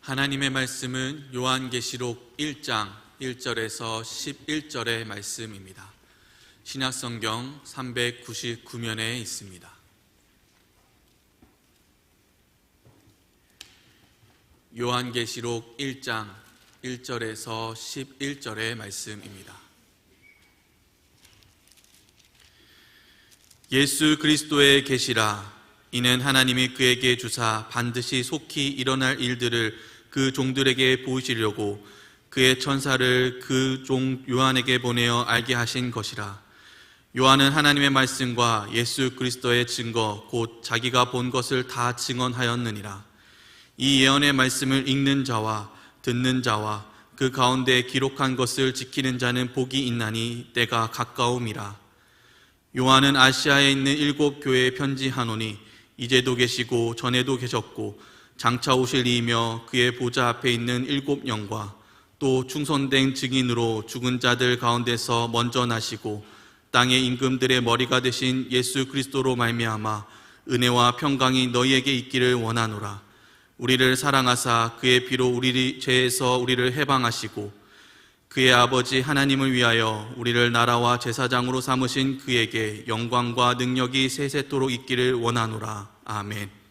하나님의 말씀은 요한계시록 1장 1절에서 11절의 말씀입니다. 신약성경 399면에 있습니다. 요한계시록 1장 1절에서 11절의 말씀입니다. 예수 그리스도의 계시라. 이는 하나님이 그에게 주사 반드시 속히 일어날 일들을 그 종들에게 보이시려고 그의 천사를 그 종 요한에게 보내어 알게 하신 것이라. 요한은 하나님의 말씀과 예수 그리스도의 증거 곧 자기가 본 것을 다 증언하였느니라. 이 예언의 말씀을 읽는 자와 듣는 자와 그 가운데 기록한 것을 지키는 자는 복이 있나니 때가 가까움이라. 요한은 아시아에 있는 7 교회에 편지하노니 이제도 계시고 전에도 계셨고 장차 오실 이이며 그의 보좌 앞에 있는 7 영과 또 충성된 증인으로 죽은 자들 가운데서 먼저 나시고 땅의 임금들의 머리가 되신 예수 그리스도로 말미암아 은혜와 평강이 너희에게 있기를 원하노라. 우리를 사랑하사 그의 피로 우리 죄에서 우리를 해방하시고 그의 아버지 하나님을 위하여 우리를 나라와 제사장으로 삼으신 그에게 영광과 능력이 세세토록 있기를 원하노라. 아멘.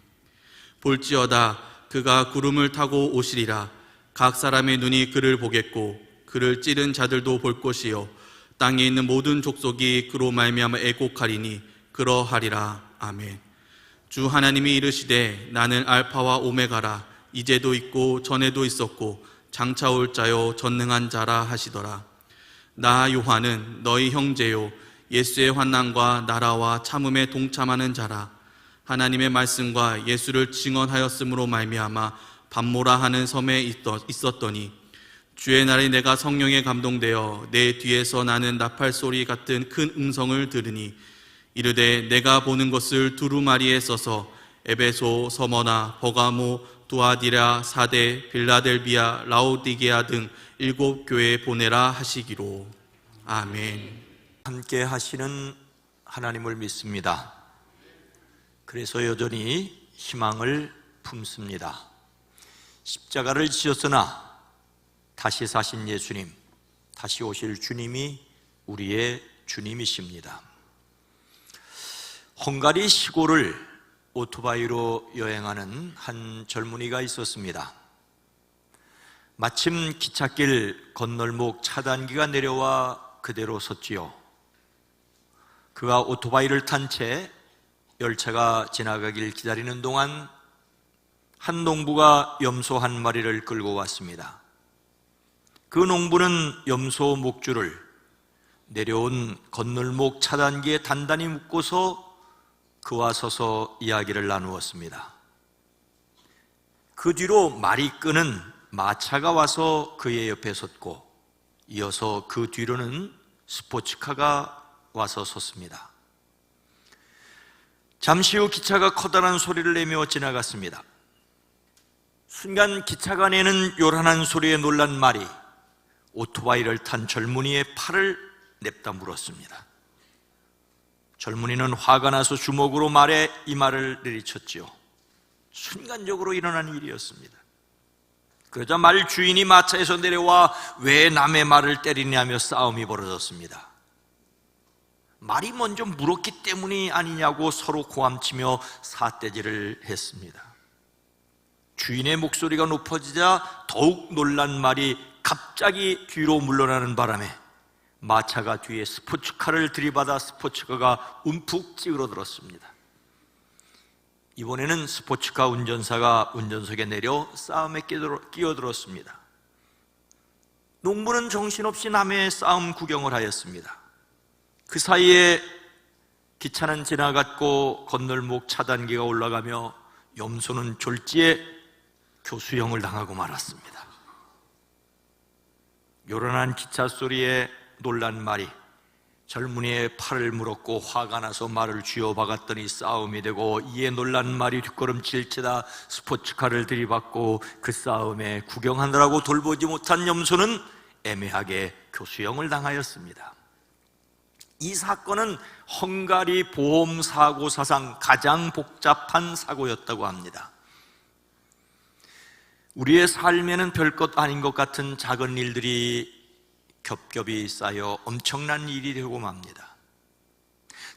볼지어다 그가 구름을 타고 오시리라. 각 사람의 눈이 그를 보겠고 그를 찌른 자들도 볼 것이요 땅에 있는 모든 족속이 그로 말미암아 애곡하리니 그러하리라. 아멘. 주 하나님이 이르시되 나는 알파와 오메가라. 이제도 있고 전에도 있었고 장차 올 자요 전능한 자라 하시더라. 나 요한은 너희 형제요 예수의 환난과 나라와 참음에 동참하는 자라. 하나님의 말씀과 예수를 증언하였으므로 말미암아 밤모라 하는 섬에 있었더니 주의 날에 내가 성령에 감동되어 내 뒤에서 나는 나팔 소리 같은 큰 음성을 들으니 이르되 내가 보는 것을 두루마리에 써서 에베소, 서머나, 버가모, 두아디라, 사데, 빌라델비아, 라오디게아 등 7 교회에 보내라 하시기로. 아멘. 함께 하시는 하나님을 믿습니다. 그래서 여전히 희망을 품습니다. 십자가를 지었으나 다시 사신 예수님, 다시 오실 주님이 우리의 주님이십니다. 헝가리 시골을 오토바이로 여행하는 한 젊은이가 있었습니다. 마침 기찻길 건널목 차단기가 내려와 그대로 섰지요. 그가 오토바이를 탄 채 열차가 지나가길 기다리는 동안 한 농부가 염소 한 마리를 끌고 왔습니다. 그 농부는 염소 목줄을 내려온 건널목 차단기에 단단히 묶고서 그와 서서 이야기를 나누었습니다. 그 뒤로 말이 끄는 마차가 와서 그의 옆에 섰고 이어서 그 뒤로는 스포츠카가 와서 섰습니다. 잠시 후 기차가 커다란 소리를 내며 지나갔습니다. 순간 기차가 내는 요란한 소리에 놀란 말이 오토바이를 탄 젊은이의 팔을 냅다 물었습니다. 젊은이는 화가 나서 주먹으로 말에 이마를 내리쳤지요. 순간적으로 일어난 일이었습니다. 그러자 말 주인이 마차에서 내려와 왜 남의 말을 때리냐며 싸움이 벌어졌습니다. 말이 먼저 물었기 때문이 아니냐고 서로 고함치며 삿대질을 했습니다. 주인의 목소리가 높아지자 더욱 놀란 말이 갑자기 뒤로 물러나는 바람에 마차가 뒤에 스포츠카를 들이받아 스포츠카가 움푹 찌그러들었습니다. 이번에는 스포츠카 운전사가 운전석에 내려 싸움에 끼어들었습니다. 농부는 정신없이 남의 싸움 구경을 하였습니다. 그 사이에 기차는 지나갔고 건널목 차단기가 올라가며 염소는 졸지에 교수형을 당하고 말았습니다. 요란한 기차 소리에 놀란 말이 젊은이의 팔을 물었고 화가 나서 말을 쥐어박았더니 싸움이 되고 이에 놀란 말이 뒷걸음질 치다 스포츠카를 들이받고 그 싸움에 구경하느라고 돌보지 못한 염소는 애매하게 교수형을 당하였습니다. 이 사건은 헝가리 보험사고 사상 가장 복잡한 사고였다고 합니다. 우리의 삶에는 별것 아닌 것 같은 작은 일들이 겹겹이 쌓여 엄청난 일이 되고 맙니다.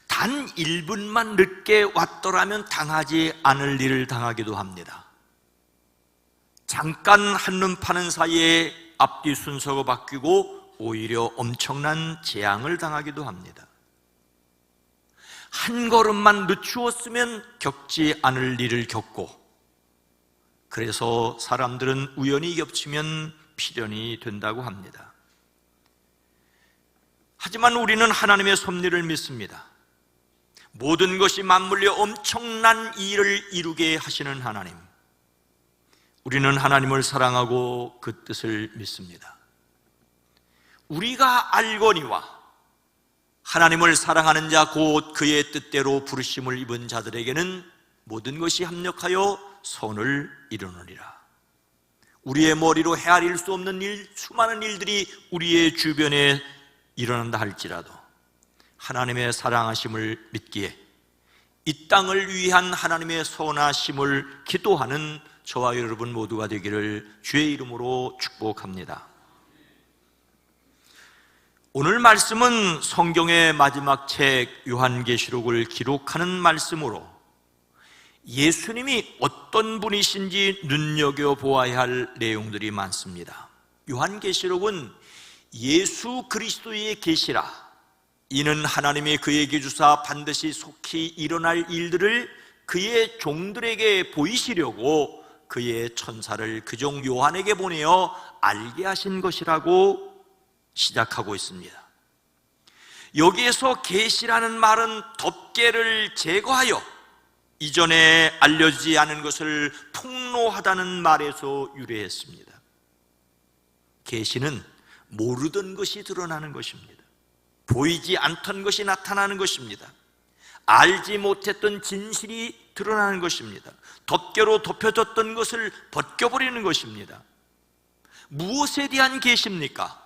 단 1분만 늦게 왔더라면 당하지 않을 일을 당하기도 합니다. 잠깐 한눈 파는 사이에 앞뒤 순서가 바뀌고 오히려 엄청난 재앙을 당하기도 합니다. 한 걸음만 늦추었으면 겪지 않을 일을 겪고, 그래서 사람들은 우연히 겹치면 필연이 된다고 합니다. 하지만 우리는 하나님의 섭리를 믿습니다. 모든 것이 맞물려 엄청난 일을 이루게 하시는 하나님, 우리는 하나님을 사랑하고 그 뜻을 믿습니다. 우리가 알거니와 하나님을 사랑하는 자 곧 그의 뜻대로 부르심을 입은 자들에게는 모든 것이 합력하여 선을 이루느니라. 우리의 머리로 헤아릴 수 없는 일, 수많은 일들이 우리의 주변에 일어난다 할지라도 하나님의 사랑하심을 믿기에 이 땅을 위한 하나님의 선하심을 기도하는 저와 여러분 모두가 되기를 주의 이름으로 축복합니다. 오늘 말씀은 성경의 마지막 책 요한계시록을 기록하는 말씀으로 예수님이 어떤 분이신지 눈여겨보아야 할 내용들이 많습니다. 요한계시록은 예수 그리스도의 계시라, 이는 하나님이 그에게 주사 반드시 속히 일어날 일들을 그의 종들에게 보이시려고 그의 천사를 그 종 요한에게 보내어 알게 하신 것이라고 시작하고 있습니다. 여기에서 계시라는 말은 덮개를 제거하여 이전에 알려지지 않은 것을 폭로하다는 말에서 유래했습니다. 계시는 모르던 것이 드러나는 것입니다. 보이지 않던 것이 나타나는 것입니다. 알지 못했던 진실이 드러나는 것입니다. 덮개로 덮여졌던 것을 벗겨버리는 것입니다. 무엇에 대한 계시입니까?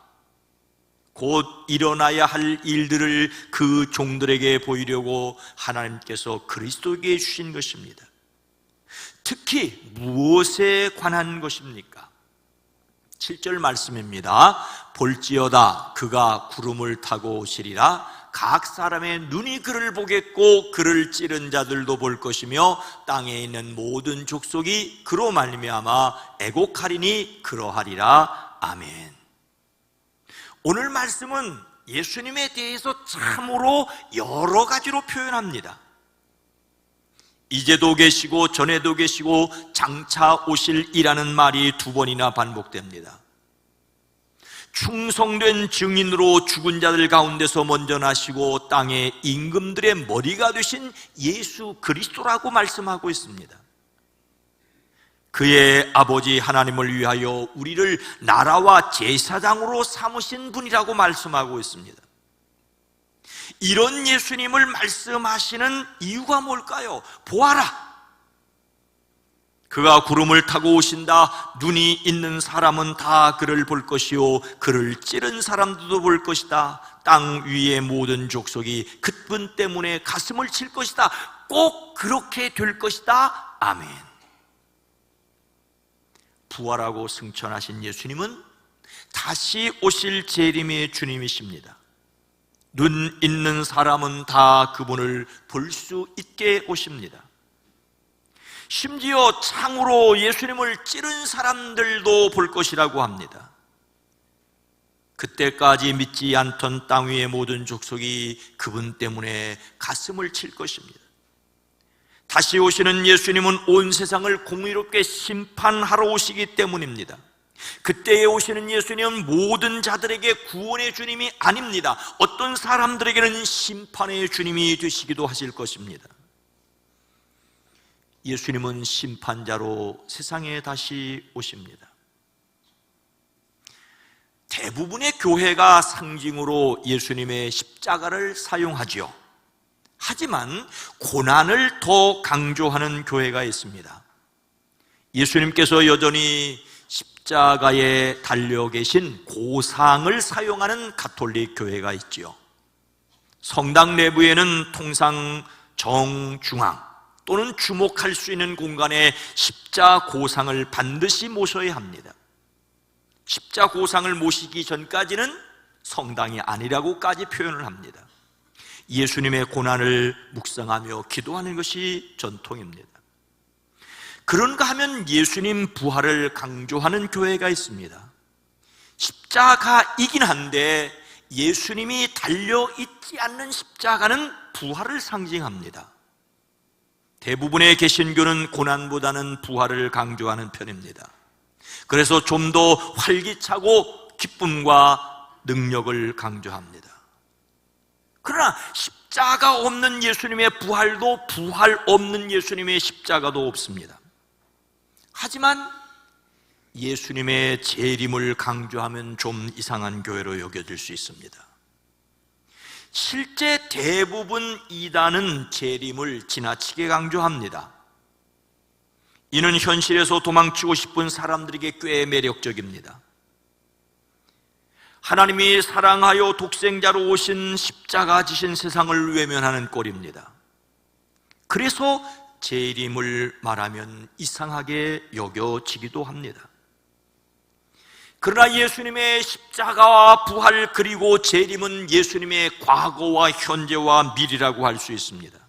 곧 일어나야 할 일들을 그 종들에게 보이려고 하나님께서 그리스도에게 주신 것입니다. 특히 무엇에 관한 것입니까? 7절 말씀입니다. 볼지어다 그가 구름을 타고 오시리라. 각 사람의 눈이 그를 보겠고 그를 찌른 자들도 볼 것이며 땅에 있는 모든 족속이 그로 말미암아 애곡하리니 그러하리라. 아멘. 오늘 말씀은 예수님에 대해서 참으로 여러 가지로 표현합니다. 이제도 계시고 전에도 계시고 장차 오실이라는 말이 2번이나 반복됩니다. 충성된 증인으로 죽은 자들 가운데서 먼저 나시고 땅의 임금들의 머리가 되신 예수 그리스도라고 말씀하고 있습니다. 그의 아버지 하나님을 위하여 우리를 나라와 제사장으로 삼으신 분이라고 말씀하고 있습니다. 이런 예수님을 말씀하시는 이유가 뭘까요? 보아라, 그가 구름을 타고 오신다. 눈이 있는 사람은 다 그를 볼 것이요 그를 찌른 사람들도 볼 것이다. 땅 위의 모든 족속이 그분 때문에 가슴을 칠 것이다. 꼭 그렇게 될 것이다. 아멘. 부활하고 승천하신 예수님은 다시 오실 재림의 주님이십니다. 눈 있는 사람은 다 그분을 볼 수 있게 오십니다. 심지어 창으로 예수님을 찌른 사람들도 볼 것이라고 합니다. 그때까지 믿지 않던 땅 위의 모든 족속이 그분 때문에 가슴을 칠 것입니다. 다시 오시는 예수님은 온 세상을 공의롭게 심판하러 오시기 때문입니다. 그때에 오시는 예수님은 모든 자들에게 구원의 주님이 아닙니다. 어떤 사람들에게는 심판의 주님이 되시기도 하실 것입니다. 예수님은 심판자로 세상에 다시 오십니다. 대부분의 교회가 상징으로 예수님의 십자가를 사용하죠. 하지만 고난을 더 강조하는 교회가 있습니다. 예수님께서 여전히 십자가에 달려 계신 고상을 사용하는 가톨릭 교회가 있지요. 성당 내부에는 통상 정중앙 또는 주목할 수 있는 공간에 십자고상을 반드시 모셔야 합니다. 십자고상을 모시기 전까지는 성당이 아니라고까지 표현을 합니다. 예수님의 고난을 묵상하며 기도하는 것이 전통입니다. 그런가 하면 예수님 부활을 강조하는 교회가 있습니다. 십자가이긴 한데 예수님이 달려있지 않는 십자가는 부활을 상징합니다. 대부분의 개신교는 고난보다는 부활을 강조하는 편입니다. 그래서 좀 더 활기차고 기쁨과 능력을 강조합니다. 그러나 십자가 없는 예수님의 부활도 부활 없는 예수님의 십자가도 없습니다. 하지만 예수님의 재림을 강조하면 좀 이상한 교회로 여겨질 수 있습니다. 실제 대부분 이단은 재림을 지나치게 강조합니다. 이는 현실에서 도망치고 싶은 사람들에게 꽤 매력적입니다. 하나님이 사랑하여 독생자로 오신 십자가 지신 세상을 외면하는 꼴입니다. 그래서 재림을 말하면 이상하게 여겨지기도 합니다. 그러나 예수님의 십자가와 부활 그리고 재림은 예수님의 과거와 현재와 미래라고 할 수 있습니다.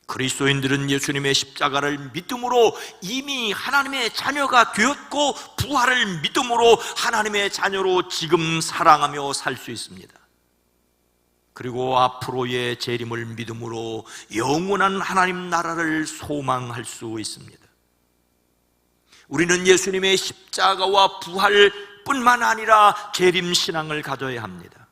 그리스도인들은 예수님의 십자가를 믿음으로 이미 하나님의 자녀가 되었고 부활을 믿음으로 하나님의 자녀로 지금 살아가며 살 수 있습니다. 그리고 앞으로의 재림을 믿음으로 영원한 하나님 나라를 소망할 수 있습니다. 우리는 예수님의 십자가와 부활뿐만 아니라 재림 신앙을 가져야 합니다.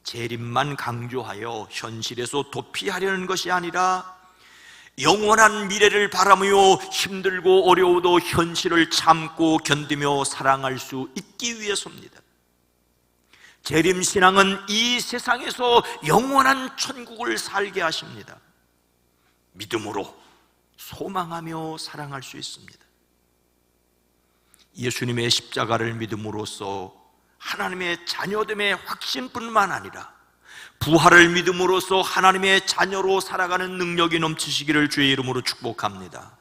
재림만 강조하여 현실에서 도피하려는 것이 아니라 영원한 미래를 바라며 힘들고 어려워도 현실을 참고 견디며 사랑할 수 있기 위해서입니다. 재림 신앙은 이 세상에서 영원한 천국을 살게 하십니다. 믿음으로 소망하며 사랑할 수 있습니다. 예수님의 십자가를 믿음으로써 하나님의 자녀됨의 확신뿐만 아니라 부활을 믿음으로써 하나님의 자녀로 살아가는 능력이 넘치시기를 주의 이름으로 축복합니다.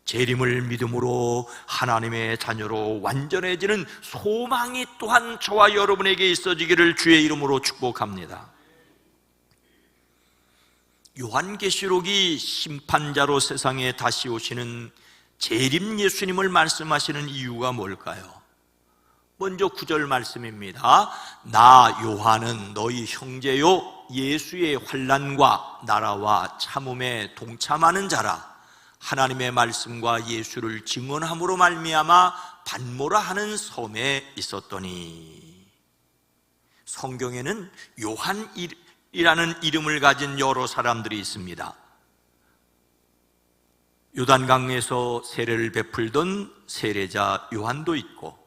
재림을 믿음으로 하나님의 자녀로 완전해지는 소망이 또한 저와 여러분에게 있어지기를 주의 이름으로 축복합니다. 요한계시록이 심판자로 세상에 다시 오시는 재림 예수님을 말씀하시는 이유가 뭘까요? 먼저 9절 말씀입니다. 나 요한은 너희 형제요 예수의 환난과 나라와 참음에 동참하는 자라. 하나님의 말씀과 예수를 증언함으로 말미암아 반모라 하는 섬에 있었더니. 성경에는 요한이라는 이름을 가진 여러 사람들이 있습니다. 요단강에서 세례를 베풀던 세례자 요한도 있고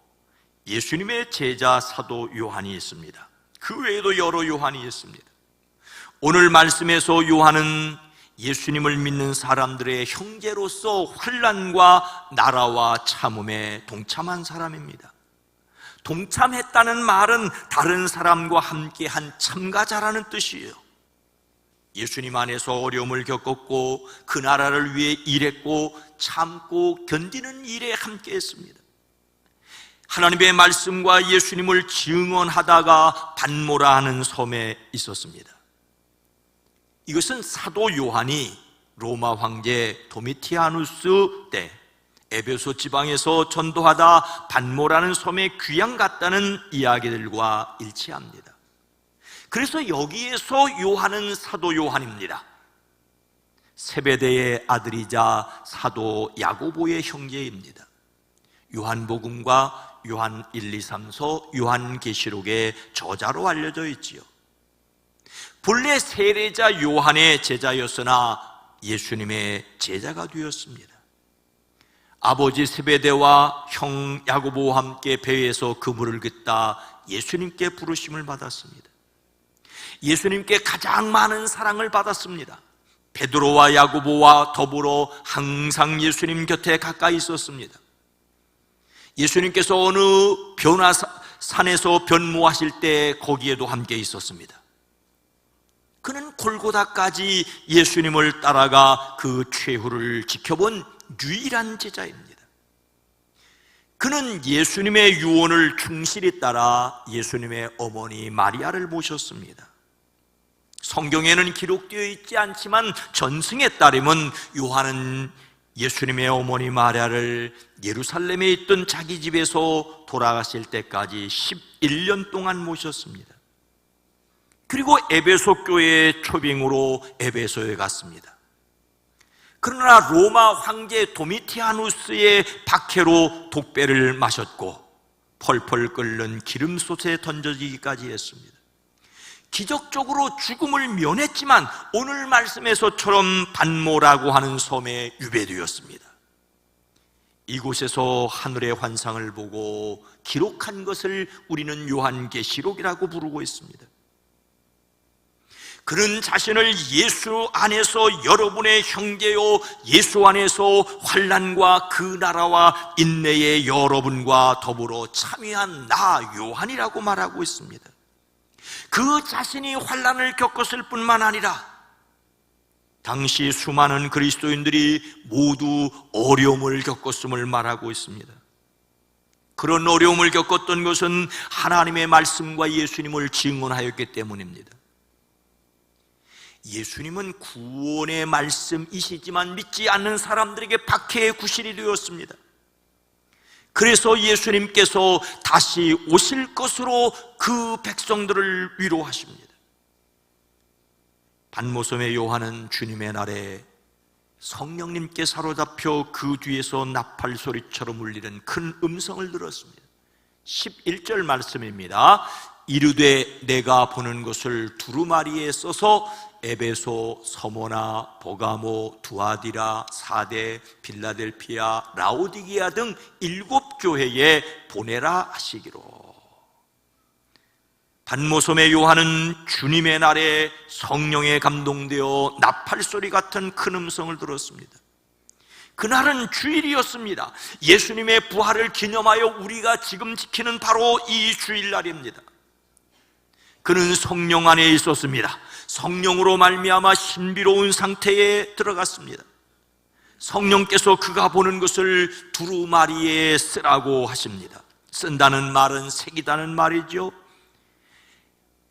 예수님의 제자 사도 요한이 있습니다. 그 외에도 여러 요한이 있습니다. 오늘 말씀에서 요한은 예수님을 믿는 사람들의 형제로서 환난과 나라와 참음에 동참한 사람입니다. 동참했다는 말은 다른 사람과 함께한 참가자라는 뜻이에요. 예수님 안에서 어려움을 겪었고 그 나라를 위해 일했고 참고 견디는 일에 함께했습니다. 하나님의 말씀과 예수님을 증언하다가 반모라 하는 섬에 있었습니다. 이것은 사도 요한이 로마 황제 도미티아누스 때 에베소 지방에서 전도하다 반모라는 섬에 귀양 갔다는 이야기들과 일치합니다. 그래서 여기에서 요한은 사도 요한입니다. 세베대의 아들이자 사도 야고보의 형제입니다. 요한복음과 요한 1, 2, 3서 요한계시록의 저자로 알려져 있지요. 본래 세례자 요한의 제자였으나 예수님의 제자가 되었습니다. 아버지 세베대와 형 야고보와 함께 배에서 그물을 긋다 예수님께 부르심을 받았습니다. 예수님께 가장 많은 사랑을 받았습니다. 베드로와 야고보와 더불어 항상 예수님 곁에 가까이 있었습니다. 예수님께서 어느 변화산에서 변모하실 때 거기에도 함께 있었습니다. 그는 골고다까지 예수님을 따라가 그 최후를 지켜본 유일한 제자입니다. 그는 예수님의 유언을 충실히 따라 예수님의 어머니 마리아를 모셨습니다. 성경에는 기록되어 있지 않지만 전승에 따르면 요한은 예수님의 어머니 마리아를 예루살렘에 있던 자기 집에서 돌아가실 때까지 11년 동안 모셨습니다. 그리고 에베소 교회의 초빙으로 에베소에 갔습니다. 그러나 로마 황제 도미티아누스의 박해로 독배를 마셨고 펄펄 끓는 기름솥에 던져지기까지 했습니다. 기적적으로 죽음을 면했지만 오늘 말씀에서처럼 반모라고 하는 섬에 유배되었습니다. 이곳에서 하늘의 환상을 보고 기록한 것을 우리는 요한계시록이라고 부르고 있습니다. 그는 자신을 예수 안에서 여러분의 형제요, 예수 안에서 환난과 그 나라와 인내의 여러분과 더불어 참여한 나 요한이라고 말하고 있습니다. 그 자신이 환난을 겪었을 뿐만 아니라 당시 수많은 그리스도인들이 모두 어려움을 겪었음을 말하고 있습니다. 그런 어려움을 겪었던 것은 하나님의 말씀과 예수님을 증언하였기 때문입니다. 예수님은 구원의 말씀이시지만 믿지 않는 사람들에게 박해의 구실이 되었습니다. 그래서 예수님께서 다시 오실 것으로 그 백성들을 위로하십니다. 반모섬의 요한은 주님의 날에 성령님께 사로잡혀 그 뒤에서 나팔 소리처럼 울리는 큰 음성을 들었습니다. 11절 말씀입니다. 이르되 내가 보는 것을 두루마리에 써서 에베소, 서모나, 버가모, 두아디라, 사데, 빌라델피아, 라오디게아 등 7 교회에 보내라 하시기로. 반모섬의 요한은 주님의 날에 성령에 감동되어 나팔소리 같은 큰 음성을 들었습니다. 그날은 주일이었습니다. 예수님의 부활을 기념하여 우리가 지금 지키는 바로 이 주일날입니다. 그는 성령 안에 있었습니다. 성령으로 말미암아 신비로운 상태에 들어갔습니다. 성령께서 그가 보는 것을 두루마리에 쓰라고 하십니다. 쓴다는 말은 새기다는 말이죠.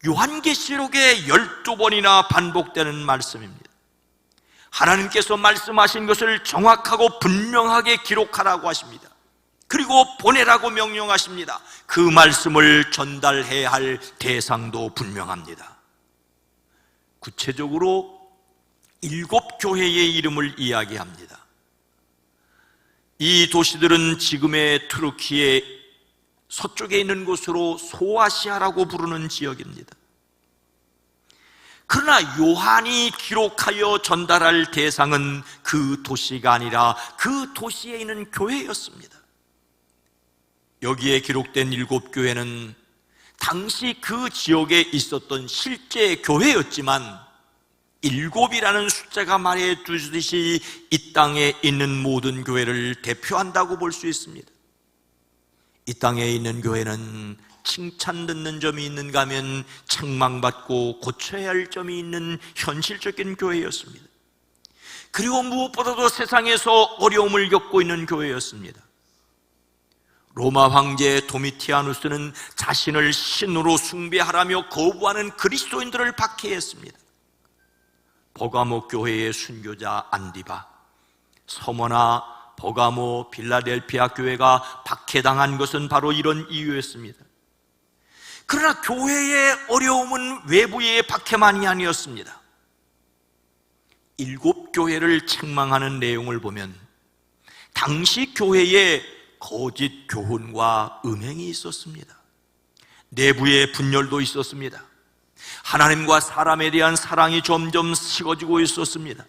요한계시록에 12번이나 반복되는 말씀입니다. 하나님께서 말씀하신 것을 정확하고 분명하게 기록하라고 하십니다. 그리고 보내라고 명령하십니다. 그 말씀을 전달해야 할 대상도 분명합니다. 구체적으로 7 교회의 이름을 이야기합니다. 이 도시들은 지금의 투르키의 서쪽에 있는 곳으로 소아시아라고 부르는 지역입니다. 그러나 요한이 기록하여 전달할 대상은 그 도시가 아니라 그 도시에 있는 교회였습니다. 여기에 기록된 7 교회는 당시 그 지역에 있었던 실제 교회였지만 7이라는 숫자가 말해주듯이 이 땅에 있는 모든 교회를 대표한다고 볼 수 있습니다. 이 땅에 있는 교회는 칭찬 듣는 점이 있는가 하면 책망받고 고쳐야 할 점이 있는 현실적인 교회였습니다. 그리고 무엇보다도 세상에서 어려움을 겪고 있는 교회였습니다. 로마 황제 도미티아누스는 자신을 신으로 숭배하라며 거부하는 그리스도인들을 박해했습니다. 버가모 교회의 순교자 안디바, 서머나, 버가모, 빌라델피아 교회가 박해당한 것은 바로 이런 이유였습니다. 그러나 교회의 어려움은 외부의 박해만이 아니었습니다. 7 교회를 책망하는 내용을 보면 당시 교회에 거짓 교훈과 음행이 있었습니다. 내부의 분열도 있었습니다. 하나님과 사람에 대한 사랑이 점점 식어지고 있었습니다.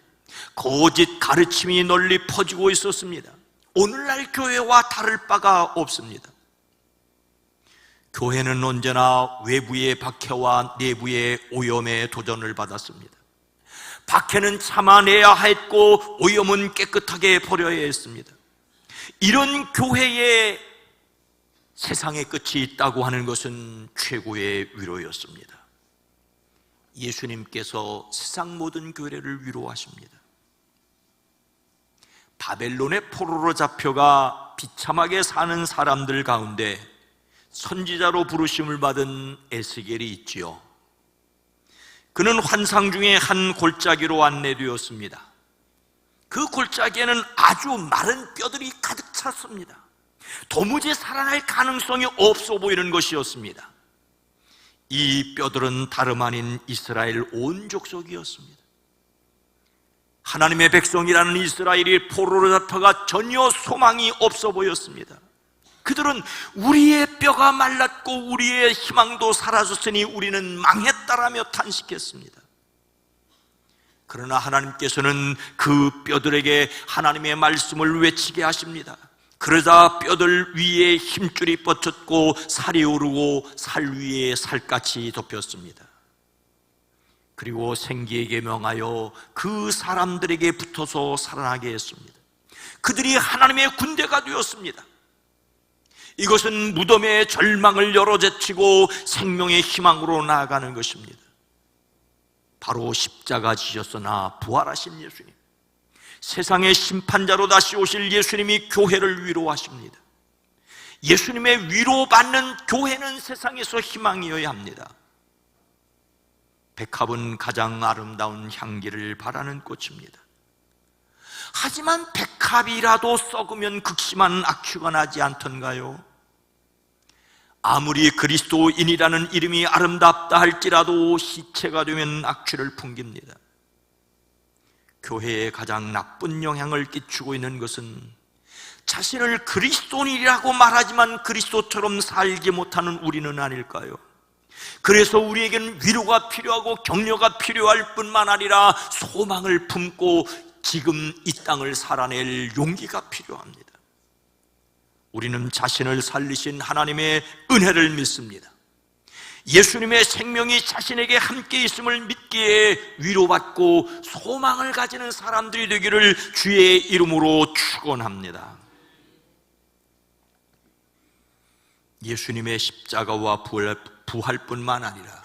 거짓 가르침이 널리 퍼지고 있었습니다. 오늘날 교회와 다를 바가 없습니다. 교회는 언제나 외부의 박해와 내부의 오염에 도전을 받았습니다. 박해는 참아내야 했고 오염은 깨끗하게 버려야 했습니다. 이런 교회에 세상의 끝이 있다고 하는 것은 최고의 위로였습니다. 예수님께서 세상 모든 교회를 위로하십니다. 바벨론의 포로로 잡혀가 비참하게 사는 사람들 가운데 선지자로 부르심을 받은 에스겔이 있지요. 그는 환상 중에 한 골짜기로 안내되었습니다. 그 골짜기에는 아주 마른 뼈들이 가득 찼습니다. 도무지 살아날 가능성이 없어 보이는 것이었습니다. 이 뼈들은 다름 아닌 이스라엘 온 족속이었습니다. 하나님의 백성이라는 이스라엘이 포로로 잡혀가 전혀 소망이 없어 보였습니다. 그들은 우리의 뼈가 말랐고 우리의 희망도 사라졌으니 우리는 망했다라며 탄식했습니다. 그러나 하나님께서는 그 뼈들에게 하나님의 말씀을 외치게 하십니다. 그러자 뼈들 위에 힘줄이 뻗쳤고 살이 오르고 살 위에 살갗이 덮였습니다. 그리고 생기에게 명하여 그 사람들에게 붙어서 살아나게 했습니다. 그들이 하나님의 군대가 되었습니다. 이것은 무덤의 절망을 열어제치고 생명의 희망으로 나아가는 것입니다. 바로 십자가 지셨으나 부활하신 예수님, 세상의 심판자로 다시 오실 예수님이 교회를 위로하십니다. 예수님의 위로받는 교회는 세상에서 희망이어야 합니다. 백합은 가장 아름다운 향기를 바라는 꽃입니다. 하지만 백합이라도 썩으면 극심한 악취가 나지 않던가요? 아무리 그리스도인이라는 이름이 아름답다 할지라도 시체가 되면 악취를 풍깁니다. 교회에 가장 나쁜 영향을 끼치고 있는 것은 자신을 그리스도인이라고 말하지만 그리스도처럼 살지 못하는 우리는 아닐까요? 그래서 우리에게는 위로가 필요하고 격려가 필요할 뿐만 아니라 소망을 품고 지금 이 땅을 살아낼 용기가 필요합니다. 우리는 자신을 살리신 하나님의 은혜를 믿습니다. 예수님의 생명이 자신에게 함께 있음을 믿기에 위로받고 소망을 가지는 사람들이 되기를 주의 이름으로 축원합니다. 예수님의 십자가와 부활뿐만 아니라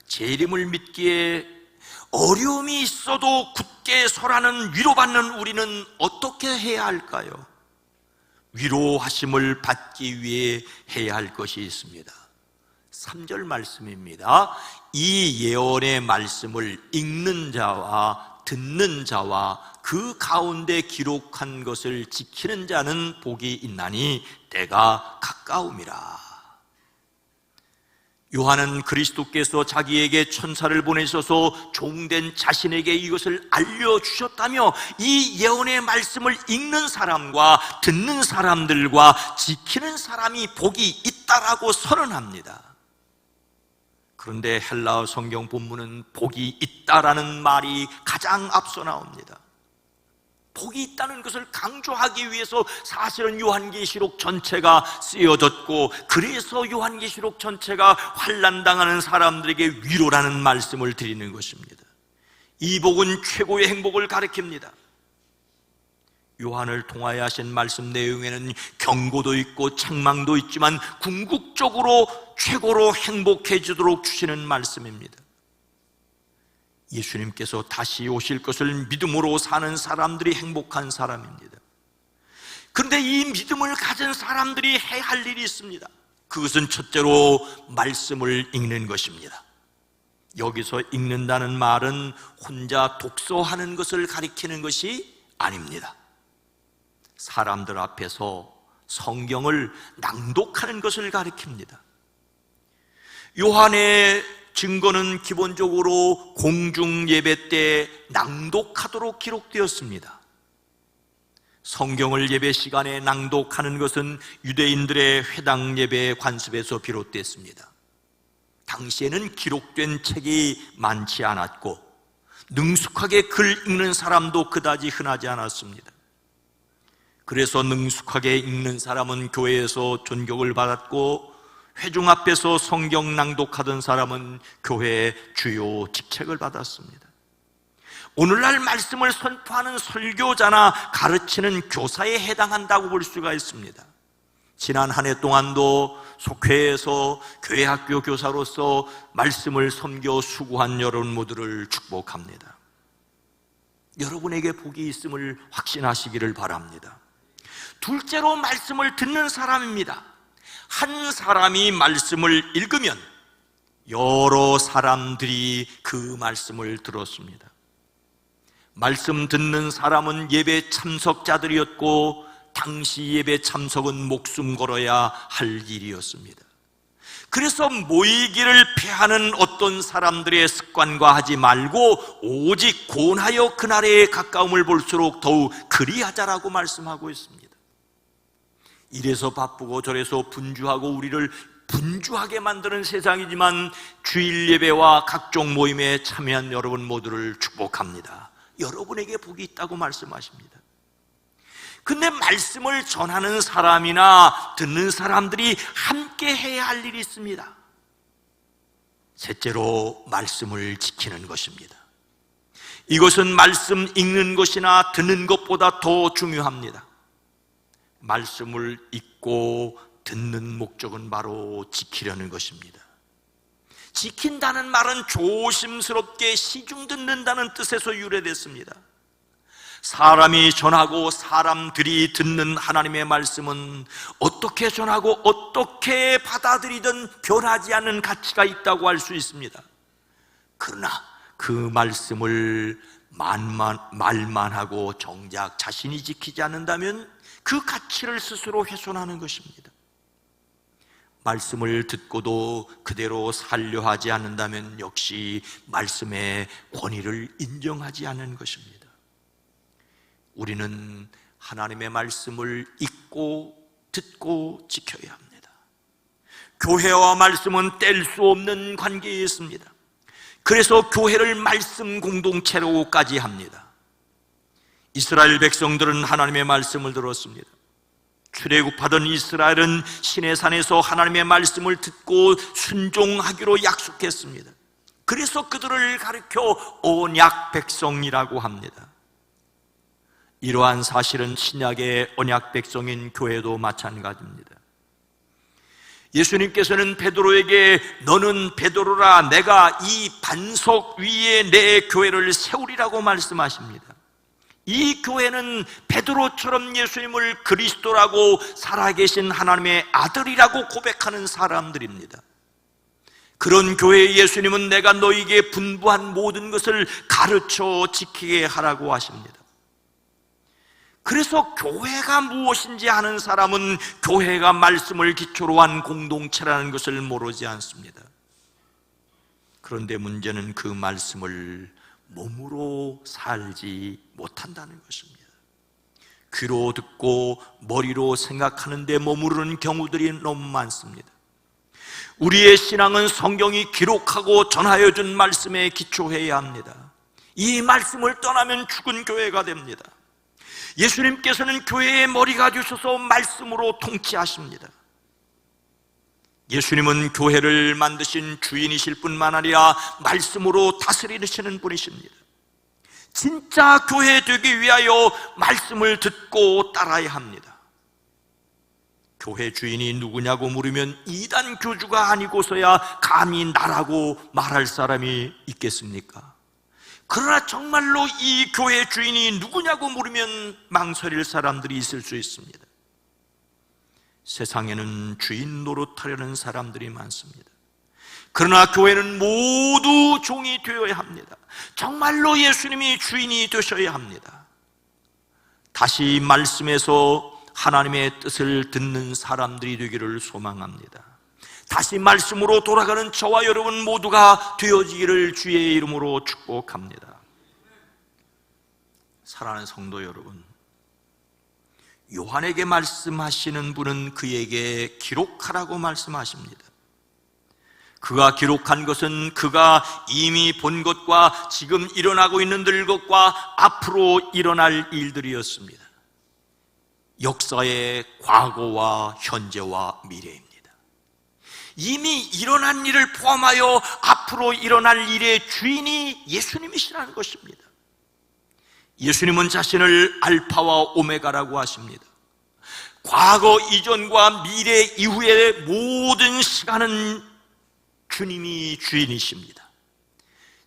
제 이름을 믿기에 어려움이 있어도 굳게 서라는 위로받는 우리는 어떻게 해야 할까요? 위로하심을 받기 위해 해야 할 것이 있습니다. 3절 말씀입니다. 이 예언의 말씀을 읽는 자와 듣는 자와 그 가운데 기록한 것을 지키는 자는 복이 있나니 때가 가까움이라. 요한은 그리스도께서 자기에게 천사를 보내셔서 종된 자신에게 이것을 알려주셨다며 이 예언의 말씀을 읽는 사람과 듣는 사람들과 지키는 사람이 복이 있다라고 선언합니다. 그런데 헬라어 성경 본문은 복이 있다라는 말이 가장 앞서 나옵니다. 복이 있다는 것을 강조하기 위해서 사실은 요한계시록 전체가 쓰여졌고, 그래서 요한계시록 전체가 환난당하는 사람들에게 위로라는 말씀을 드리는 것입니다. 이 복은 최고의 행복을 가리킵니다. 요한을 통하여 하신 말씀 내용에는 경고도 있고 책망도 있지만 궁극적으로 최고로 행복해지도록 주시는 말씀입니다. 예수님께서 다시 오실 것을 믿음으로 사는 사람들이 행복한 사람입니다. 그런데 이 믿음을 가진 사람들이 해야 할 일이 있습니다. 그것은 첫째로 말씀을 읽는 것입니다. 여기서 읽는다는 말은 혼자 독서하는 것을 가리키는 것이 아닙니다. 사람들 앞에서 성경을 낭독하는 것을 가리킵니다. 요한의 증거는 기본적으로 공중 예배 때 낭독하도록 기록되었습니다. 성경을 예배 시간에 낭독하는 것은 유대인들의 회당 예배 관습에서 비롯됐습니다. 당시에는 기록된 책이 많지 않았고 능숙하게 글 읽는 사람도 그다지 흔하지 않았습니다. 그래서 능숙하게 읽는 사람은 교회에서 존경을 받았고 회중 앞에서 성경 낭독하던 사람은 교회의 주요 직책을 받았습니다. 오늘날 말씀을 선포하는 설교자나 가르치는 교사에 해당한다고 볼 수가 있습니다. 지난 한 해 동안도 속회에서 교회 학교 교사로서 말씀을 섬겨 수고한 여러분 모두를 축복합니다. 여러분에게 복이 있음을 확신하시기를 바랍니다. 둘째로 말씀을 듣는 사람입니다. 한 사람이 말씀을 읽으면 여러 사람들이 그 말씀을 들었습니다. 말씀 듣는 사람은 예배 참석자들이었고 당시 예배 참석은 목숨 걸어야 할 일이었습니다. 그래서 모이기를 피하는 어떤 사람들의 습관과 하지 말고 오직 고온하여 그날의 가까움을 볼수록 더욱 그리하자라고 말씀하고 있습니다. 이래서 바쁘고 저래서 분주하고 우리를 분주하게 만드는 세상이지만 주일 예배와 각종 모임에 참여한 여러분 모두를 축복합니다. 여러분에게 복이 있다고 말씀하십니다. 근데 말씀을 전하는 사람이나 듣는 사람들이 함께 해야 할 일이 있습니다. 셋째로 말씀을 지키는 것입니다. 이것은 말씀 읽는 것이나 듣는 것보다 더 중요합니다. 말씀을 읽고 듣는 목적은 바로 지키려는 것입니다. 지킨다는 말은 조심스럽게 시중 듣는다는 뜻에서 유래됐습니다. 사람이 전하고 사람들이 듣는 하나님의 말씀은 어떻게 전하고 어떻게 받아들이든 변하지 않는 가치가 있다고 할 수 있습니다. 그러나 그 말씀을 말만 하고 정작 자신이 지키지 않는다면 그 가치를 스스로 훼손하는 것입니다. 말씀을 듣고도 그대로 살려 하지 않는다면 역시 말씀의 권위를 인정하지 않는 것입니다. 우리는 하나님의 말씀을 읽고 듣고 지켜야 합니다. 교회와 말씀은 뗄 수 없는 관계에 있습니다. 그래서 교회를 말씀 공동체로까지 합니다. 이스라엘 백성들은 하나님의 말씀을 들었습니다. 출애굽하던 이스라엘은 시내산에서 하나님의 말씀을 듣고 순종하기로 약속했습니다. 그래서 그들을 가리켜 언약 백성이라고 합니다. 이러한 사실은 신약의 언약 백성인 교회도 마찬가지입니다. 예수님께서는 베드로에게 너는 베드로라 내가 이 반석 위에 내 교회를 세우리라고 말씀하십니다. 이 교회는 베드로처럼 예수님을 그리스도라고 살아계신 하나님의 아들이라고 고백하는 사람들입니다. 그런 교회에 예수님은 내가 너희에게 분부한 모든 것을 가르쳐 지키게 하라고 하십니다. 그래서 교회가 무엇인지 아는 사람은 교회가 말씀을 기초로 한 공동체라는 것을 모르지 않습니다. 그런데 문제는 그 말씀을 몸으로 살지 못한다는 것입니다. 귀로 듣고 머리로 생각하는데 머무르는 경우들이 너무 많습니다. 우리의 신앙은 성경이 기록하고 전하여 준 말씀에 기초해야 합니다. 이 말씀을 떠나면 죽은 교회가 됩니다. 예수님께서는 교회의 머리가 되셔서 말씀으로 통치하십니다. 예수님은 교회를 만드신 주인이실 뿐만 아니라 말씀으로 다스리시는 분이십니다. 진짜 교회 되기 위하여 말씀을 듣고 따라야 합니다. 교회 주인이 누구냐고 물으면 이단 교주가 아니고서야 감히 나라고 말할 사람이 있겠습니까? 그러나 정말로 이 교회 주인이 누구냐고 물으면 망설일 사람들이 있을 수 있습니다. 세상에는 주인 노릇하려는 사람들이 많습니다. 그러나 교회는 모두 종이 되어야 합니다. 정말로 예수님이 주인이 되셔야 합니다. 다시 말씀에서 하나님의 뜻을 듣는 사람들이 되기를 소망합니다. 다시 말씀으로 돌아가는 저와 여러분 모두가 되어지기를 주의 이름으로 축복합니다. 사랑하는 성도 여러분, 요한에게 말씀하시는 분은 그에게 기록하라고 말씀하십니다. 그가 기록한 것은 그가 이미 본 것과 지금 일어나고 있는 것과 앞으로 일어날 일들이었습니다. 역사의 과거와 현재와 미래입니다. 이미 일어난 일을 포함하여 앞으로 일어날 일의 주인이 예수님이시라는 것입니다. 예수님은 자신을 알파와 오메가라고 하십니다. 과거 이전과 미래 이후의 모든 시간은 주님이 주인이십니다.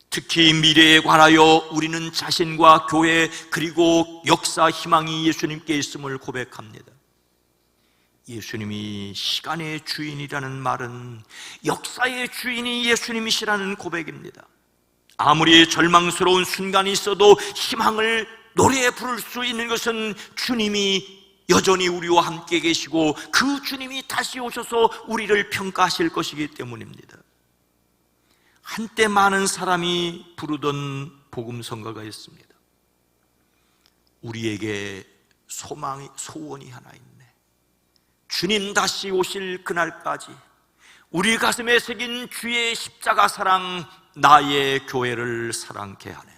특히 미래에 관하여 우리는 자신과 교회 그리고 역사 희망이 예수님께 있음을 고백합니다. 예수님이 시간의 주인이라는 말은 역사의 주인이 예수님이시라는 고백입니다. 아무리 절망스러운 순간이 있어도 희망을 노래에 부를 수 있는 것은 주님이 여전히 우리와 함께 계시고 그 주님이 다시 오셔서 우리를 평가하실 것이기 때문입니다. 한때 많은 사람이 부르던 복음성가가 있습니다. 우리에게 소원이 하나 있네. 주님 다시 오실 그날까지 우리 가슴에 새긴 주의 십자가 사랑, 나의 교회를 사랑케 하네.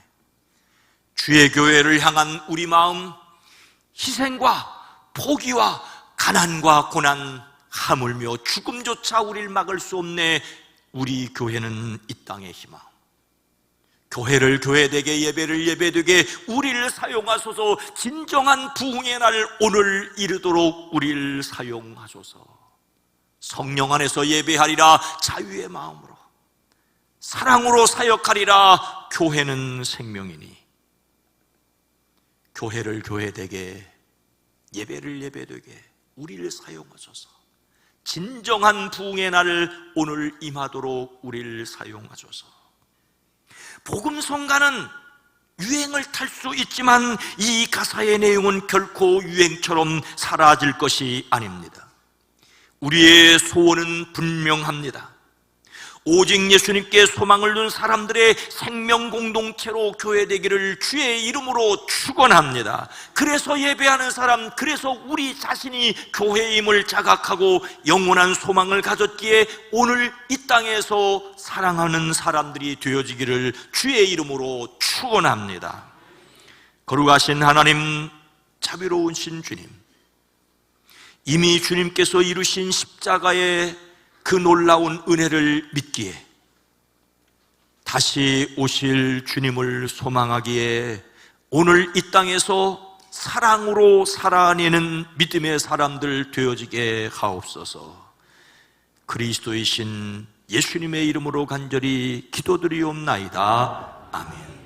주의 교회를 향한 우리 마음, 희생과 포기와 가난과 고난, 하물며 죽음조차 우리를 막을 수 없네. 우리 교회는 이 땅의 희망. 교회를 교회되게, 예배를 예배되게 우리를 사용하소서. 진정한 부흥의 날 오늘 이르도록 우리를 사용하소서. 성령 안에서 예배하리라. 자유의 마음으로 사랑으로 사역하리라. 교회는 생명이니 교회를 교회되게, 예배를 예배되게 우리를 사용하소서. 진정한 부흥의 날 오늘 임하도록 우리를 사용하소서. 복음성가는 유행을 탈 수 있지만 이 가사의 내용은 결코 유행처럼 사라질 것이 아닙니다. 우리의 소원은 분명합니다. 오직 예수님께 소망을 둔 사람들의 생명 공동체로 교회되기를 주의 이름으로 축원합니다. 그래서 예배하는 사람, 그래서 우리 자신이 교회임을 자각하고 영원한 소망을 가졌기에 오늘 이 땅에서 사랑하는 사람들이 되어지기를 주의 이름으로 축원합니다. 거룩하신 하나님, 자비로우신 주님, 이미 주님께서 이루신 십자가의 그 놀라운 은혜를 믿기에, 다시 오실 주님을 소망하기에 오늘 이 땅에서 사랑으로 살아내는 믿음의 사람들 되어지게 하옵소서. 그리스도이신 예수님의 이름으로 간절히 기도드리옵나이다. 아멘.